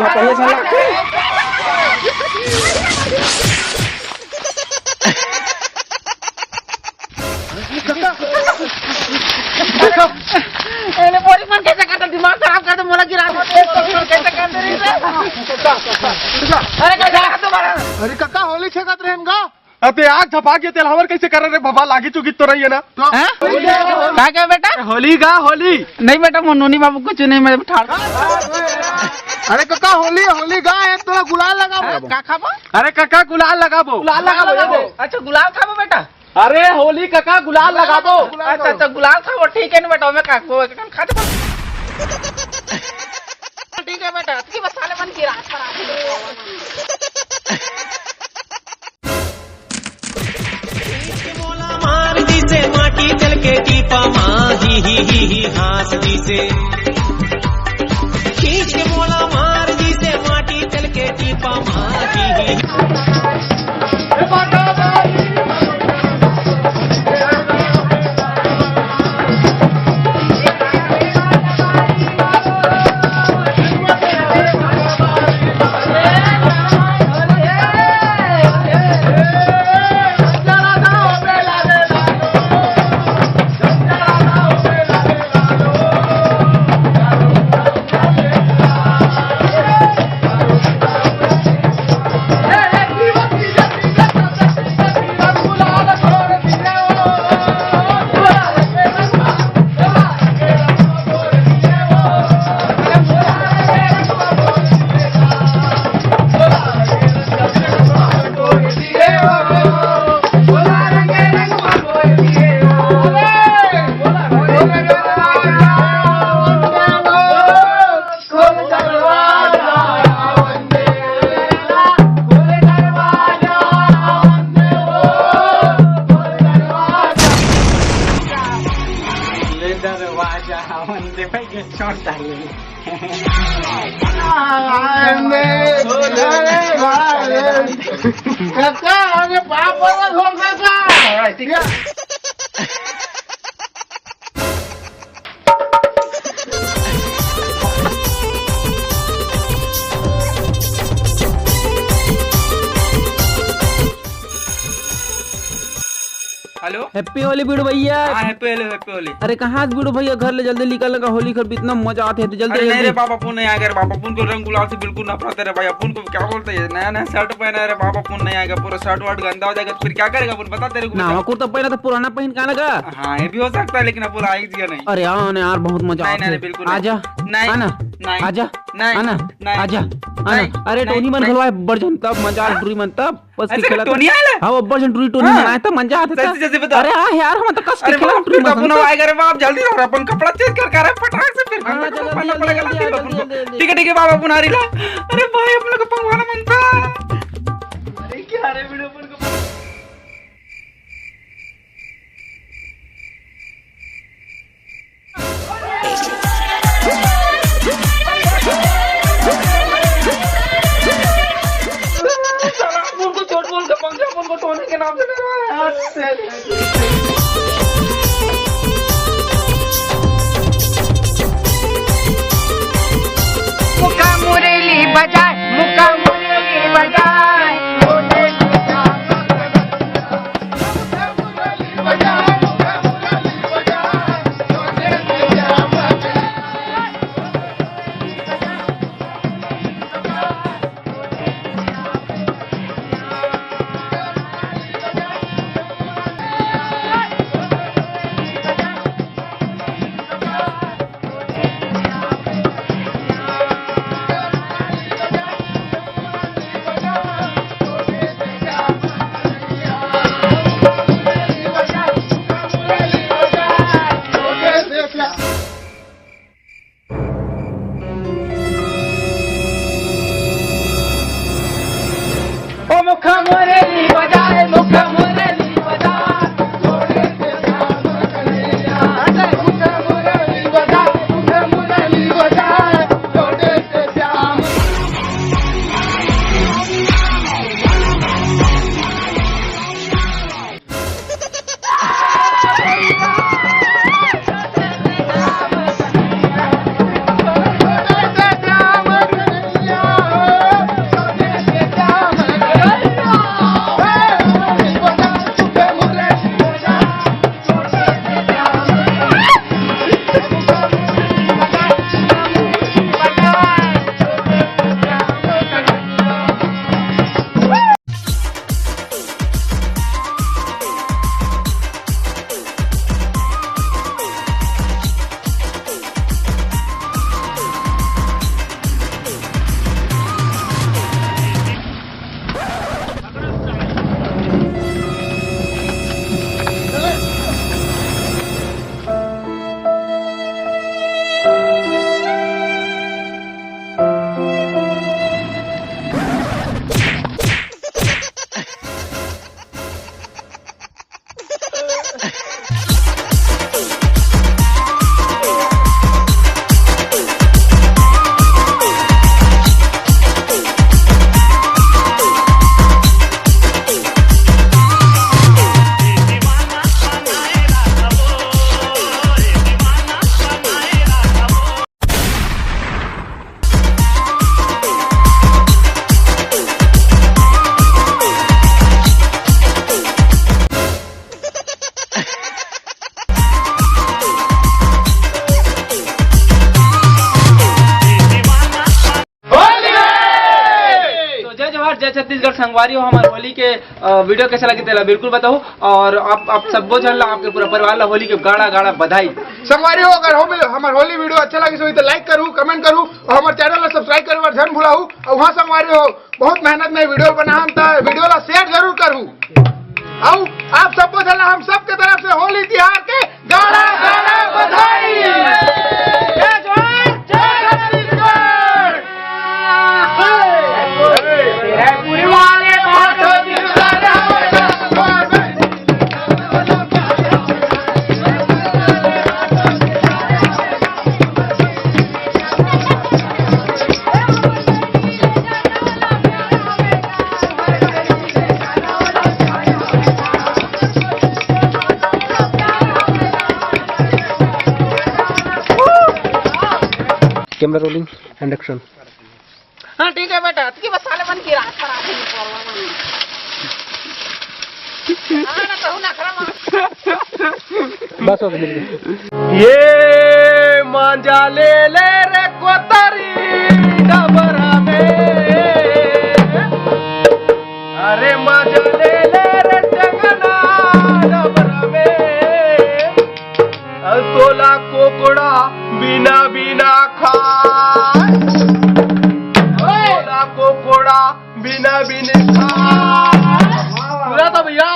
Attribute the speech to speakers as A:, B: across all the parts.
A: झोपाया साला
B: એને પોલીસ પણ कैसे करता दिमाग खराब कर दे मोला गिरा दे कैसे कर दे रे अरे क्या तुम्हारा
C: अरे काका होली छेकत रहेन का
A: अबे आग झपा के तेल हवर कैसे कर रे बाबा लागी चुकी तो रही है ना
B: क्या क्या बेटा
A: होली का होली
B: नहीं बेटा मोनोनी बाबू कुछ नहीं मैं ठाड़
C: अरे काका होली होली गा है थोड़ा गुलाल लगा
B: का खाबो
A: अरे काका गुलाल लगाबो
B: अच्छा गुलाल खाबो बेटा
A: अरे होली काका गुलाल लगाबो
B: अच्छा अच्छा गुलाल खाबो ठीक है ना बेटा मैं काको खा दे ठीक है बेटा की मसाले बन की रात पर
D: मार दी से माटी चल के टीपा माही ही हाथ दी से खींच के मोला मार दी से माटी चल के टीपा माही ही
C: काका अरे बाप रे लोग काका
A: हेलो
E: हैप्पी होली बीड़ू भैया।
A: हैप्पी होली
E: अरे कहाँ बीड़ू भैया घर ले जल्दी निकल लगा होली कर इतना मजा आते है तो जल्दी
A: अरे नहीं रे
E: जल्दी।
A: बाबा पुन नहीं आएगा रे बाबा पुन को रंग गुलाल से बिल्कुल नफरत है रे भाई अपन को क्या बोलते हैं नया नया शर्ट पहना है रे बाबा पुन नहीं आएगा पूरा शर्ट वर्ट गंदा हो जाएगा तो फिर क्या करेगा पुन बता तेरे को
E: ना कुर्ता पहना तो पुराना पहन का लगा।
A: हाँ ये भी हो सकता है लेकिन अब पूरा आएगी नहीं
E: अरे हाँ यार बहुत मजा
A: नहीं,
E: आता
A: नहीं,
E: है।
A: बिल्कुल नहीं।
E: आजा
A: नहीं,
E: आना
A: नहीं,
E: आजा
A: नहीं,
E: आना
A: नहीं,
E: आजा
A: नहीं,
E: आना अरे
A: नहीं,
E: टोनी मन
A: नहीं।
E: खलवाए बर्जन तब मजा टूरी मन तब बस
A: अच्छा,
E: खेला
A: टोनी आया?
E: हाँ वो बर्जन टूरी टोनी
A: हाँ।
E: बनाया था मजा आता था।
A: जैसे बता।
E: अरे हाँ यार हम तो कस के
A: अरे
E: खेला
A: बाप
E: टूरी
A: फिर अपन
E: मन
A: आएगा रे बाप जल्दी और अपन कपड़ा चेंज कर कर फटाक से फिर
E: हाँ,
A: हमें
E: जल्दी,
A: पहनना
E: जल्दी,
A: पड़ेगा
E: जल्दी,
A: ना
E: जल्दी, जल्दी।
A: ठीक है बाबा पुन आ रही ला अरे भाई अपन लोग को पंगवाना बनता अरे क्या रे वीडियो अपन को चोट बोल के पंखा अपन को टोनी के नाम से
B: मुका मुरली बजाए मुका मुरली बजाए मुखा मुरली बजाए मुखा मुरली बजाए मुखा मुरली बजाए छोटे से श्याम
F: संगवारी हो हमारे होली के वीडियो कैसा लगी तेला बिल्कुल बताओ और आप सबको जानला आपके पूरा परिवार ला होली के गाड़ा गाड़ा बधाई।
C: संगवारी हो अगर हमारे होली वीडियो अच्छा लगे तो लाइक करूँ, कमेंट करूँ और हमारे चैनल सब्सक्राइब करूँ और जन भुलाऊ। और वहाँ संगवारी हो बहुत मेहनत में वीडियो बना हम वीडियो ला शेयर जरूर करूँ। और आप सबको चला हम सबके तरफ से होली त्योहार के गाड़ा गाड़ा बधाई। जय जवान जय छत्तीसगढ़। पूरी वाले बहुत
E: कैमरा रोलिंग एंड एक्शन।
B: हाँ ठीक है बेटा, की बस साले बन की रात पर आके ना कहूँ ना खरा
E: बस हो गया।
C: ये मांझा ले ले रे कोतरी डबरा में, अरे मांझा ले ले रे जगना डबरा में, तोला कोकड़ा बिना बिना खाए, तोला कोकड़ा बिना बिना खाए। पूरा तो भैया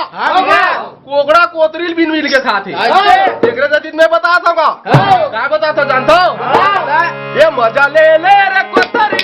C: कोकड़ा कोतरील बिन मिल के खाते मैं बता दूंगा क्या बता जानता हूँ ये मजा ले ले रे कोतरी